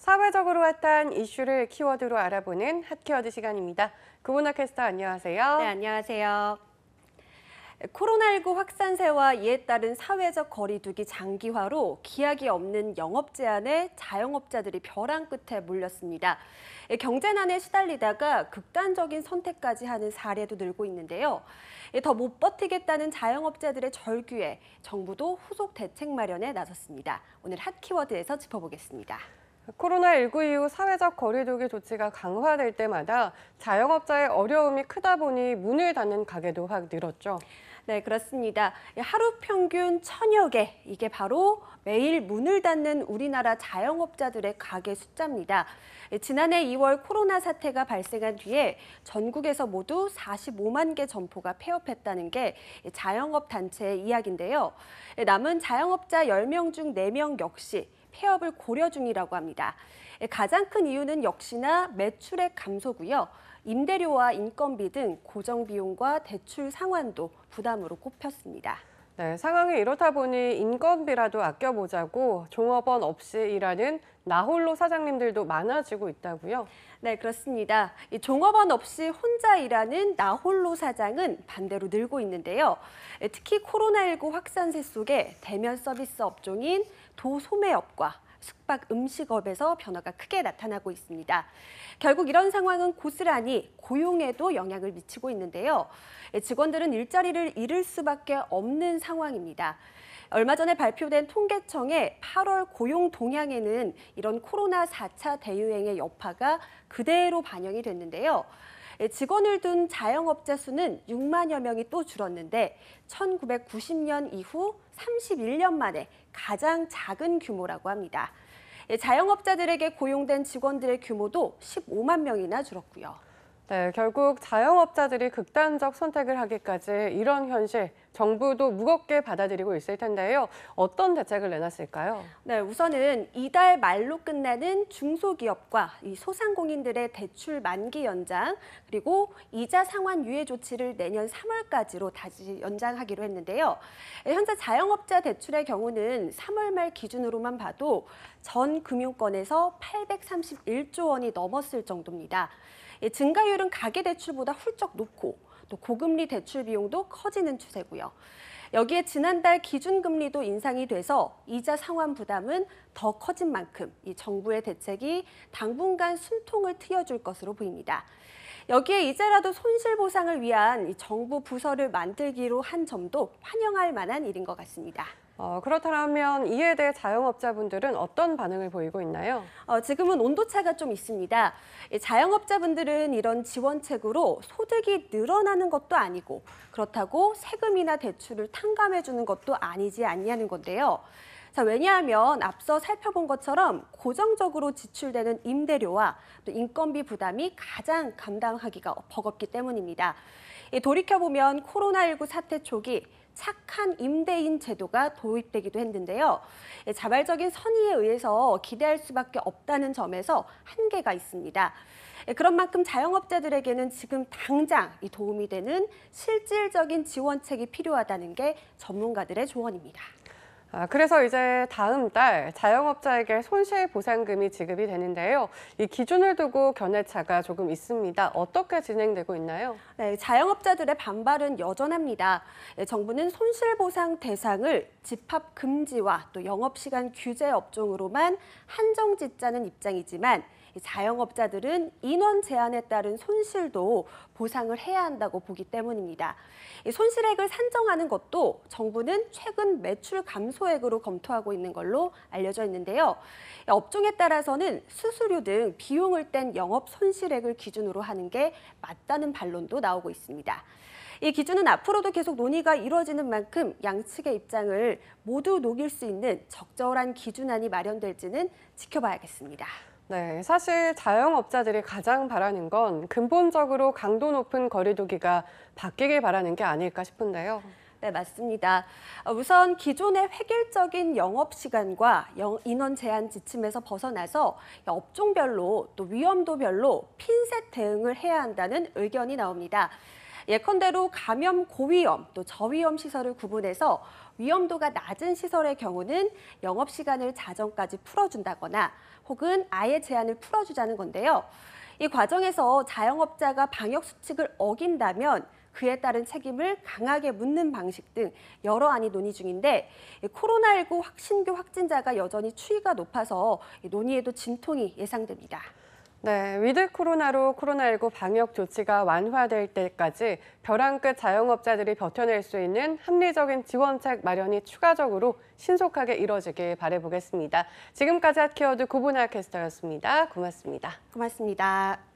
사회적으로 핫한 이슈를 키워드로 알아보는 핫키워드 시간입니다. 구본아 캐스터 안녕하세요. 네, 안녕하세요. 코로나19 확산세와 이에 따른 사회적 거리두기 장기화로 기약이 없는 영업 제한에 자영업자들이 벼랑 끝에 몰렸습니다. 경제난에 시달리다가 극단적인 선택까지 하는 사례도 늘고 있는데요. 더 못 버티겠다는 자영업자들의 절규에 정부도 후속 대책 마련에 나섰습니다. 오늘 핫키워드에서 짚어보겠습니다. 코로나19 이후 사회적 거리두기 조치가 강화될 때마다 자영업자의 어려움이 크다 보니 문을 닫는 가게도 확 늘었죠. 네, 그렇습니다. 하루 평균 1000여 개, 이게 바로 매일 문을 닫는 우리나라 자영업자들의 가게 숫자입니다. 지난해 2월 코로나 사태가 발생한 뒤에 전국에서 모두 45만 개 점포가 폐업했다는 게 자영업 단체의 이야기인데요. 남은 자영업자 10명 중 4명 역시 폐업을 고려 중이라고 합니다. 가장 큰 이유는 역시나 매출액 감소고요. 임대료와 인건비 등 고정 비용과 대출 상환도 부담으로 꼽혔습니다. 네, 상황이 이렇다 보니 인건비라도 아껴보자고 종업원 없이 일하는 나홀로 사장님들도 많아지고 있다고요? 네, 그렇습니다. 이 종업원 없이 혼자 일하는 나홀로 사장은 반대로 늘고 있는데요. 특히 코로나19 확산세 속에 대면 서비스 업종인 도소매업과 숙박 음식업에서 변화가 크게 나타나고 있습니다. 결국 이런 상황은 고스란히 고용에도 영향을 미치고 있는데요. 직원들은 일자리를 잃을 수밖에 없는 상황입니다. 얼마 전에 발표된 통계청의 8월 고용 동향에는 이런 코로나 4차 대유행의 여파가 그대로 반영이 됐는데요. 직원을 둔 자영업자 수는 6만여 명이 또 줄었는데 1990년 이후 31년 만에 가장 작은 규모라고 합니다. 자영업자들에게 고용된 직원들의 규모도 15만 명이나 줄었고요. 네, 결국 자영업자들이 극단적 선택을 하기까지 이런 현실, 정부도 무겁게 받아들이고 있을 텐데요. 어떤 대책을 내놨을까요? 네, 우선은 이달 말로 끝나는 중소기업과 이 소상공인들의 대출 만기 연장, 그리고 이자 상환 유예 조치를 내년 3월까지로 다시 연장하기로 했는데요. 현재 자영업자 대출의 경우는 3월 말 기준으로만 봐도 전 금융권에서 831조 원이 넘었을 정도입니다. 증가율은 가계대출보다 훌쩍 높고 또 고금리 대출 비용도 커지는 추세고요. 여기에 지난달 기준금리도 인상이 돼서 이자 상환 부담은 더 커진 만큼 이 정부의 대책이 당분간 숨통을 트여줄 것으로 보입니다. 여기에 이제라도 손실보상을 위한 이 정부 부서를 만들기로 한 점도 환영할 만한 일인 것 같습니다. 그렇다면 이에 대해 자영업자분들은 어떤 반응을 보이고 있나요? 지금은 온도차가 좀 있습니다. 자영업자분들은 이런 지원책으로 소득이 늘어나는 것도 아니고 그렇다고 세금이나 대출을 탕감해주는 것도 아니지 않냐는 건데요. 자, 왜냐하면 앞서 살펴본 것처럼 고정적으로 지출되는 임대료와 또 인건비 부담이 가장 감당하기가 버겁기 때문입니다. 돌이켜보면 코로나19 사태 초기 착한 임대인 제도가 도입되기도 했는데요. 자발적인 선의에 의해서 기대할 수밖에 없다는 점에서 한계가 있습니다. 그런 만큼 자영업자들에게는 지금 당장 도움이 되는 실질적인 지원책이 필요하다는 게 전문가들의 조언입니다. 그래서 이제 다음 달 자영업자에게 손실보상금이 지급이 되는데요. 이 기준을 두고 견해차가 조금 있습니다. 어떻게 진행되고 있나요? 네, 자영업자들의 반발은 여전합니다. 정부는 손실보상 대상을 집합 금지와 또 영업시간 규제 업종으로만 한정 짓자는 입장이지만 자영업자들은 인원 제한에 따른 손실도 보상을 해야 한다고 보기 때문입니다. 손실액을 산정하는 것도 정부는 최근 매출 감소액으로 검토하고 있는 걸로 알려져 있는데요. 업종에 따라서는 수수료 등 비용을 뗀 영업 손실액을 기준으로 하는 게 맞다는 반론도 나오고 있습니다. 이 기준은 앞으로도 계속 논의가 이루어지는 만큼 양측의 입장을 모두 녹일 수 있는 적절한 기준안이 마련될지는 지켜봐야겠습니다. 네, 사실 자영업자들이 가장 바라는 건 근본적으로 강도 높은 거리두기가 바뀌길 바라는 게 아닐까 싶은데요. 네, 맞습니다. 우선 기존의 획일적인 영업시간과 인원 제한 지침에서 벗어나서 업종별로 또 위험도별로 핀셋 대응을 해야 한다는 의견이 나옵니다. 예컨대로 감염 고위험 또 저위험 시설을 구분해서 위험도가 낮은 시설의 경우는 영업시간을 자정까지 풀어준다거나 혹은 아예 제한을 풀어주자는 건데요. 이 과정에서 자영업자가 방역수칙을 어긴다면 그에 따른 책임을 강하게 묻는 방식 등 여러 안이 논의 중인데 코로나19 신규 확진자가 여전히 추이가 높아서 논의에도 진통이 예상됩니다. 네, 위드 코로나로 코로나19 방역 조치가 완화될 때까지 벼랑 끝 자영업자들이 버텨낼 수 있는 합리적인 지원책 마련이 추가적으로 신속하게 이뤄지길 바라보겠습니다. 지금까지 핫키워드 고분아 캐스터였습니다. 고맙습니다. 고맙습니다.